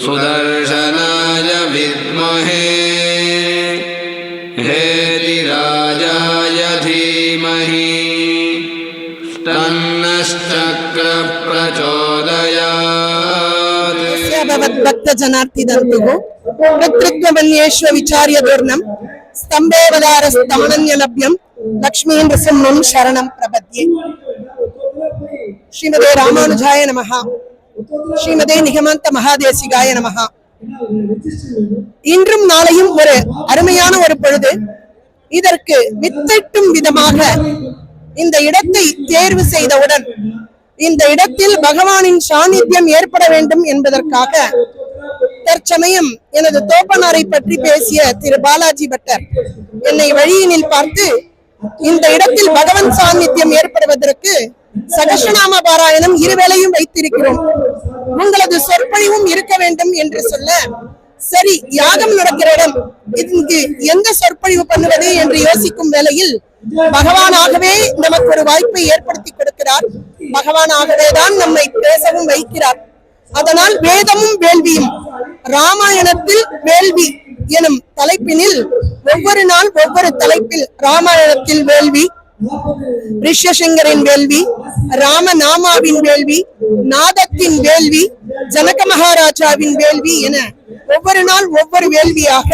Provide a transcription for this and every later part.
சுதர்சனாய வித்மஹே ஹேதிராஜாய தீமஹி தன்னஸ்சக்ர பிரச்சோதயாத். பக்த ஜனார்த்திதந்துः பித்ருத்வமன்யேஷ்வ விசார்ய தூர்ணம் ஸ்தம்பேவதாரஸ்தமனன்யலப்யம் லக்ஷ்மீம் நரசிம்மம் சரணம் பிரபத்யே. ஸ்ரீமதே ராமானுஜாய நமஹ. ஸ்ரீமதே நிகமாந்த மகாதேசிகாய நமஹ. இன்றும் நாளையும் ஒரு அருமையான ஒரு பொழுது. இதற்கு வித்திட்டும் விதமாக இந்த இடத்தை தேர்வு செய்தவுடன் இந்த இடத்தில் பகவானின் சாநித்தியம் ஏற்பட வேண்டும் என்பதற்காக தற்சமயம் எனது தோப்பனாரை பற்றி பேசிய திரு பாலாஜி பட்டர் என்னை வழியினில் பார்த்து, இந்த இடத்தில் பகவன் சாநித்தியம் ஏற்படுவதற்கு சகஸ்ரநாம பாராயணம் இருவேளையும் வைத்திருக்கிறோம், உங்களது சொற்பொழிவும் இருக்க வேண்டும் என்று சொல்ல, சரி யாகம் நடக்கிற இடம், இங்கு எந்த சொற்பொழிவு பண்ணுவது என்று யோசிக்கும் வேளையில் பகவானாகவே நமக்கு ஒரு வாய்ப்பை ஏற்படுத்தி கொடுக்கிறார். பகவானாகவேதான் நம்மை பேசவும் வைக்கிறார். அதனால் வேதமும் வேள்வியும், ராமாயணத்தில் வேள்வி எனும் தலைப்பினில் ஒவ்வொரு நாள் ஒவ்வொரு தலைப்பில், ராமாயணத்தில் வேள்வி, ரிஷ்யசிங்கரின் வேள்வி, ராமநாமாவின் வேள்வி, நாதத்தின் வேள்வி, ஜனக மகாராஜாவின் வேள்வி என ஒவ்வொரு நாள் ஒவ்வொரு வேள்வியாக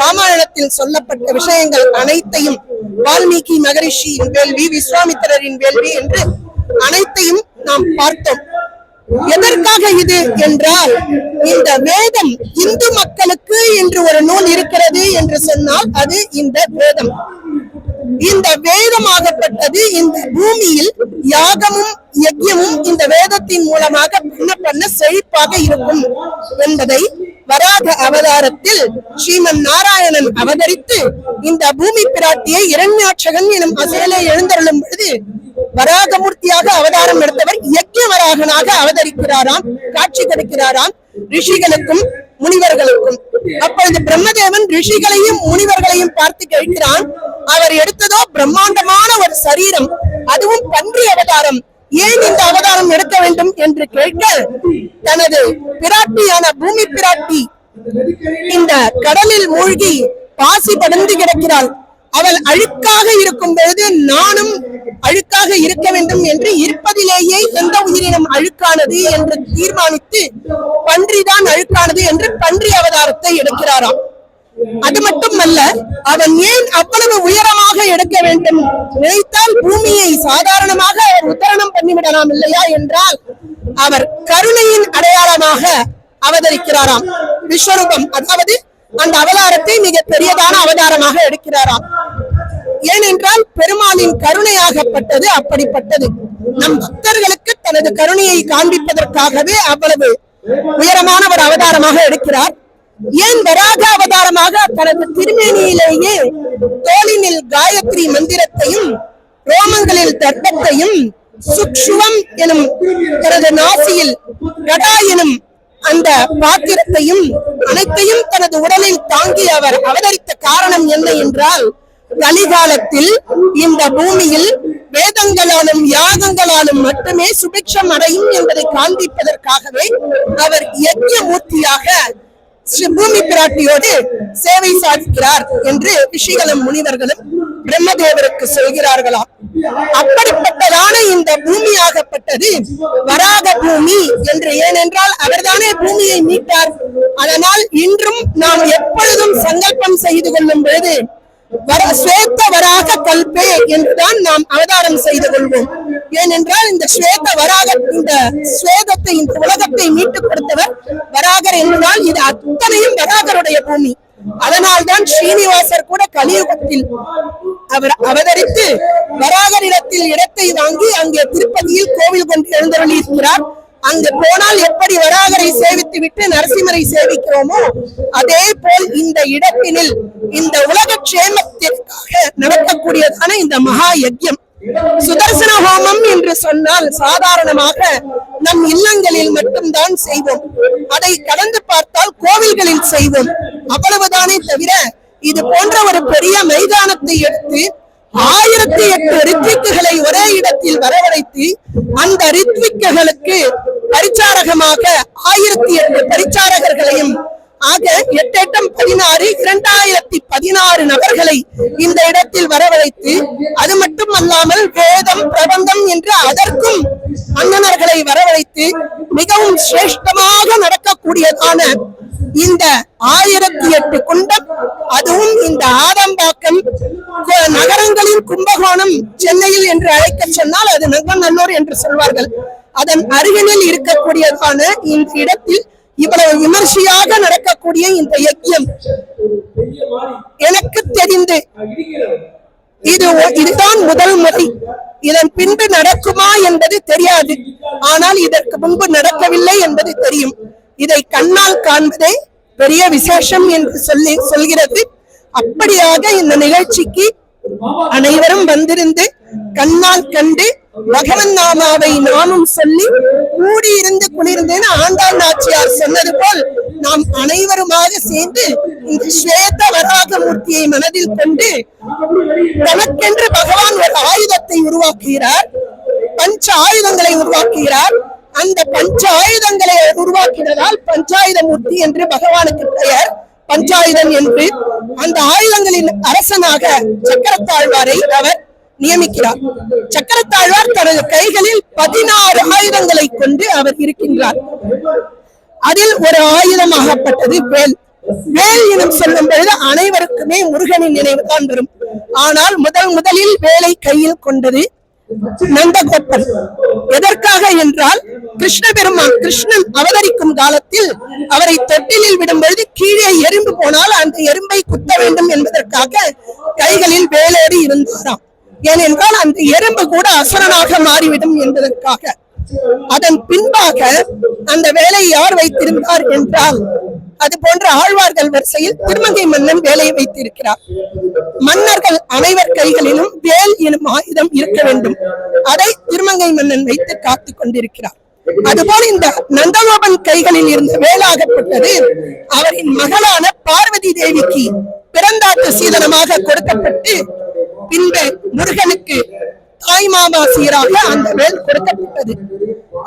ராமாயணத்தில் சொல்லப்பட்ட விஷயங்கள் அனைத்தையும், வால்மீகி மகரிஷியின் வேள்வி, விஸ்வாமித்திரரின் வேள்வி என்று அனைத்தையும் நாம் பார்த்தோம். எதற்காக இது என்றால், இந்த வேதம் இந்து மக்களுக்கு என்று ஒரு நூல் இருக்கிறது என்று சொன்னால் அது இந்த வேதம். இந்த வேதமாகப்பட்டது இந்த பூமியில் யாகமும் யஜ்யமும் இந்த வேதத்தின் மூலமாக பண்ண செழிப்பாக இருக்கும் என்பதை வராக அவதாரத்தில் ஸ்ரீமன் நாராயணன் அவதரித்து இந்த பூமி பிராட்டியை இரண்யாட்சகன் எனும் அசையிலே எழுந்தருளும் பொழுது வராகமூர்த்தியாக அவதாரம் எடுத்தவர் யஜ்யவராகனாக அவதரிக்கிறாராம், காட்சி கொடுக்கிறாராம் ரிஷிகளுக்கும் முனிவர்களுக்கும். அப்பொழுது பிரம்மதேவன் ரிஷிகளையும் முனிவர்களையும் பார்த்து கேட்கிறான், அவர் எடுத்ததோ பிரம்மாண்டமான ஒரு சரீரம், அதுவும் பன்றி அவதாரம், ஏன் இந்த அவதாரம் எடுக்க வேண்டும் என்று கேட்க, தனது பிராட்டியான பூமி பிராட்டி இந்த கடலில் மூழ்கி பாசி படர்ந்து கிடக்கிறாள், அவள் அழுக்காக இருக்கும் பொழுது நானும் அழுக்காக இருக்க வேண்டும் என்று இருப்பதிலேயே எந்த உயிரினம் அழுக்கானது என்று தீர்மானித்து பன்றிதான் அழுக்கானது என்று பன்றி அவதாரத்தை எடுக்கிறாராம். அது மட்டுமல்ல, அவன் ஏன் அவ்வளவு உயரமாக எடுக்க வேண்டும், நினைத்தால் பூமியை சாதாரணமாக அவர் உத்தரணம் பண்ணிவிடலாம் இல்லையா என்றால், அவர் கருணையின் அடையாளமாக அவதரிக்கிறாராம். விஸ்வரூபம், அதாவது அந்த அவதாரத்தை மிக பெரியதான அவதாரமாக எடுக்கிறாராம். ஏனென்றால் பெருமாளின் கருணையாகப்பட்டது அப்படிப்பட்டது. நம் பக்தர்களுக்கு தனது கருணையை காண்பிப்பதற்காகவே அவ்வளவு உயரமான ஒரு அவதாரமாக எடுக்கிறார். ஏன் வராக அவதாரமாக தனது திருமேனியிலேயே தோளினில் காயத்ரி மந்திரத்தையும், ரோமங்களில் தர்ப்பத்தையும், சுக்ஷுவம் எனும் தனது நாசியில் கடா எனும் அந்த பாத்திரத்தையும் அனைத்தையும் தனது உடலில் தாங்கி அவர் அவதரித்த காரணம் என்ன என்றால், கலிகாலத்தில் இந்த பூமியில் வேதங்களாலும் யாகங்களாலும் மட்டுமே சுபிக்ஷம் அடையும் என்பதை காண்பிப்பதற்காகவே அவர் யஜ்ஞமூர்த்தியாக பூமி பிராட்டியோடு சேவை சாதிக்கிறார் என்று ரிஷிகளும் முனிவர்களும் பிரம்மதேவருக்கு சொல்கிறார்களாம். அப்படிப்பட்டதான இந்த பூமியாகப்பட்டது வராக பூமி என்று, ஏனென்றால் அவர்தானே பூமியை மீட்டார். அதனால் இன்றும் நாம் எப்பொழுதும் சங்கல்பம் செய்து கொள்ளும் பொழுது ஸ்வேத வராக கல்பே என்றுதான் நாம் அவதாரம் செய்து கொள்வோம். ஏனென்றால் இந்த ஸ்வேத வராக, இந்த ஸ்வேதத்தை, இந்த உலகத்தை மீட்டுக் கொடுத்தவர் வராகர் என்றால் இது அத்தனையும் வராகருடைய பூமி. அதனால்தான் ஸ்ரீனிவாசர் கூட கலியுகத்தில் அவர் அவதரித்து வராகரிடத்தில் இடத்தை வாங்கி அங்கே திருப்பதியில் கோவில் கொண்டு எழுந்தருளி இருக்கிறார். அங்கு போனால் எப்படி வராகரை சேவித்து விட்டு நரசிம்மரை சேவிக்கிறோமோ அதே போல் இந்த இடத்தினில் இந்த உலக க்ஷேமத்திற்காக நடக்கக்கூடியதான இந்த மகா யஜ்யம் சுதர்சன ஹோமம் என்று சொன்னால் சாதாரணமாக நம் இல்லங்களில் மட்டும்தான் செய்வோம். அதை கடந்து பார்த்தால் கோவில்களில் செய்வோம், அவ்வளவுதானே தவிர இது போன்ற ஒரு பெரிய மைதானத்தை எடுத்து 1008 ரித்விக்குகளை ஒரே இடத்தில் வரவழைத்து அந்த ரித்விக்குகளுக்கு பரிச்சாரகமாக 1008 பரிச்சாரகர்களையும் ஆக 8 16 2016 நபர்களை இந்த இடத்தில் வரவழைத்து, அது மட்டும் அல்லாமல் வேதம் பிரபந்தம் என்று அதற்கும் அண்ணனர்களை வரவழைத்து மிகவும் சிரேஷ்டமாக நடக்கக்கூடியதான இந்த 1008 குண்டம், அதுவும் இந்த ஆதம்பாக்கம் நகரங்களின் கும்பகோணம் சென்னையில் என்று அழைக்க சொன்னால் அது நங்கநல்லூர் என்று சொல்வார்கள். அதன் அருகினில் இருக்கக்கூடியதான இந்த இடத்தில் இவ்வளவு விமர்சையாக நடக்கக்கூடிய இந்த யஜ்யம் எனக்கு தெரிந்து இதுதான் முதல் முறை. இதன் பின்பு நடக்குமா என்பது தெரியாது. ஆனால் இதற்கு முன்பு நடக்கவில்லை என்பது தெரியும். இதை கண்ணால் காண்பதே பெரிய விசேஷம் என்று சொல்கிறது. அப்படியாக இந்த நிகழ்ச்சிக்கு அனைவரும் வந்திருந்து கண்ணால் கண்டு பகவன் நாமாவை நாமும் சொல்லி கூடியிருந்து குளிர்ந்தேன்னு ஆண்டாள் நாச்சியார் சொன்னது போல் நாம் அனைவருமாக சேர்ந்து இந்த ஸ்வேத வராக மூர்த்தியை மனதில் கொண்டு தனக்கென்று பகவான் ஒரு ஆயுதத்தை உருவாக்குகிறார், பஞ்ச ஆயுதங்களை உருவாக்குகிறார். அந்த பஞ்ச ஆயுதங்களை உருவாக்கினதால் பஞ்சாயுத மூர்த்தி என்று பகவானுக்கு பெயர், பஞ்சாயுதம் என்று. அந்த ஆயுதங்களின் அரசனாக சக்கரத்தாழ்வாரை அவர் நியமிக்கிறார். சக்கரத்தாழ்வார் தனது கைகளில் 16 ஆயுதங்களை கொண்டு அவர் இருக்கின்றார். அதில் ஒரு ஆயுதமாகப்பட்டது வேல். வேல் எனும் சொல்லும் பொழுது அனைவருக்குமே முருகனின் நினைவுதான் வரும். ஆனால் முதலில் வேலை கையில் கொண்டது நந்தகோபன். எதற்காக என்றால், கிருஷ்ண பெருமான் கிருஷ்ணன் அவதரிக்கும் காலத்தில் அவரை தொட்டிலில் விடும் பொழுது கீழே எறும்பு போனால் அந்த எறும்பை குத்த வேண்டும் என்பதற்காக கைகளில் வேலோடு இருந்தாராம். ஏனென்றால் அந்த எறும்பு கூட அசுரனாக மாறிவிடும் என்பதற்காக. அதன் பின்பாக அந்த வேலை யார் வைத்திருந்தார் என்றால், அது போன்ற ஆழ்வார்கள் வரிசையில் திருமங்கை மன்னன் வேலையை வைத்திருக்கிறார். மன்னர்கள் அனைவர் கைகளிலும் வேல் எனும் ஆயுதம் இருக்க வேண்டும். அதை திருமங்கை மன்னன் வைத்து காத்துக் கொண்டிருக்கிறார். அதுபோல் இந்த நந்தகோபன் கைகளில் இருந்த வேலாகப்பட்டது அவரின் மகளான பார்வதி தேவிக்கு பிறந்தாட்டு சீதனமாக கொடுக்கப்பட்டு பின்பு முருகனுக்கு தாய் மாமா சீராக அந்த வேல் கொடுக்கப்பட்டது.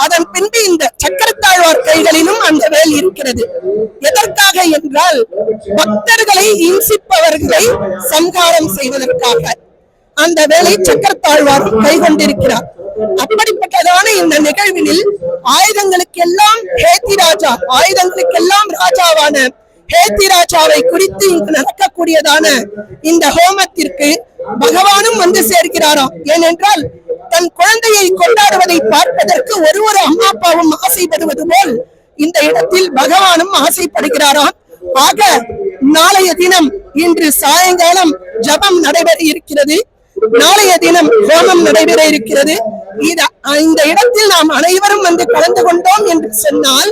அதன் பின்பு இந்த சக்கரத்தாழ்வார் கைகளிலும் அந்த வேல் இருக்கிறது. எதற்காக என்றால், பக்தர்களை இன்சிப்பவர்களை சம்ஹாரம் செய்வதற்காக அந்த வேலை சக்கரத்தாழ்வாரும் கை கொண்டிருக்கிறார். அப்படிப்பட்டதான இந்த நிகழ்வினில் ஆயுதங்களுக்கெல்லாம் ஹேத்திராஜா, ஆயுதங்களுக்கெல்லாம் ராஜாவான ஹேத்திராஜாவை குறித்து இங்கு நடக்கக்கூடியதான இந்த ஹோமத்திற்கு பகவானும் வந்து சேர்க்கிறாராம். ஏனென்றால் தன் குழந்தையை கொண்டாடுவதை பார்ப்பதற்கு ஒரு அம்மா அப்பாவும் ஆசைப்படுவது போல் இந்த இடத்தில் பகவானும் ஆசைப்படுகிறாராம். ஆக நாளைய தினம் இன்று சாயங்காலம் ஜபம் நடைபெற இருக்கிறது. நாளைய தினம் ஹோமம் நடைபெற இருக்கிறது. இந்த இடத்தில் நாம் அனைவரும் வந்து கலந்து கொண்டோம் என்று சொன்னால்,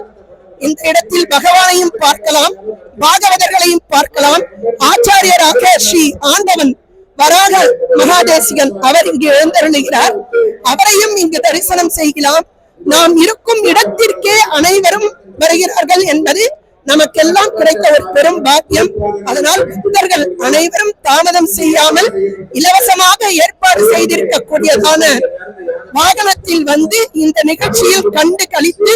இந்த இடத்தில் பகவானையும் பார்க்கலாம், பாகவதர்களையும் பார்க்கலாம். ஆச்சாரியராக ஸ்ரீ ஆண்டவன் வராக மகாதேசிகன் அவர் இங்கு எழுந்தருளுகிறார். அவரையும் இங்கு தரிசனம் செய்யலாம். நாம் இருக்கும் இடத்திற்கே அனைவரும் வருகிறார்கள் என்பது நமக்கெல்லாம் கிடைத்த ஒரு பெரும் பாக்கியம். அதனால் பக்தர்கள் அனைவரும் தாமதம் செய்யாமல் இலவசமாக ஏற்பாடு செய்திருக்கக்கூடியதான வாகனத்தில் வந்து இந்த நிகழ்ச்சியில் கண்டு கழித்து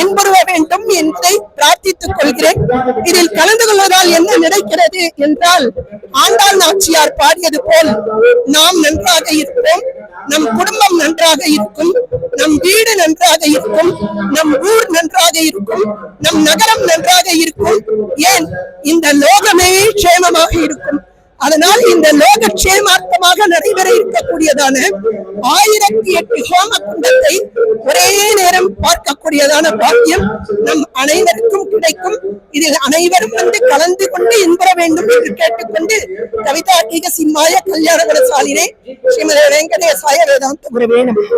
இன்புற வேண்டும் என்பதை பிரார்த்தித்துக் கொள்கிறேன். இதில் கலந்து கொள்வதால் என்ன நடக்கிறது என்றால், ஆண்டாள் நாச்சியார் பாடியது போல் நாம் நன்றாக இருப்போம், நம் குடும்பம் நன்றாக இருக்கும், நம் வீடு நன்றாக இருக்கும், நம் ஊர் நன்றாக இருக்கும், நம் நகரம் நன்றாக இருக்கும், ஏன் இந்த லோகமே க்ஷேமமாக இருக்கும். அதனால் இந்த லோக க்ஷேமார்த்தமாக நடைபெற இருக்கக்கூடியதான 1008 ஹோம குண்டத்தை ஒரே நேரம் பார்க்கக்கூடியதான பாக்கியம் நம் அனைவருக்கும் கிடைக்கும். இதில் அனைவரும் வந்து கலந்து கொண்டு இன்புற வேண்டும் என்று கேட்டுக்கொண்டு, கவிதார்க்கிக சிம்மாய கல்யாண குணசாலினே ஸ்ரீமதே வெங்கடேசாய வேதாந்த குருவே நமः.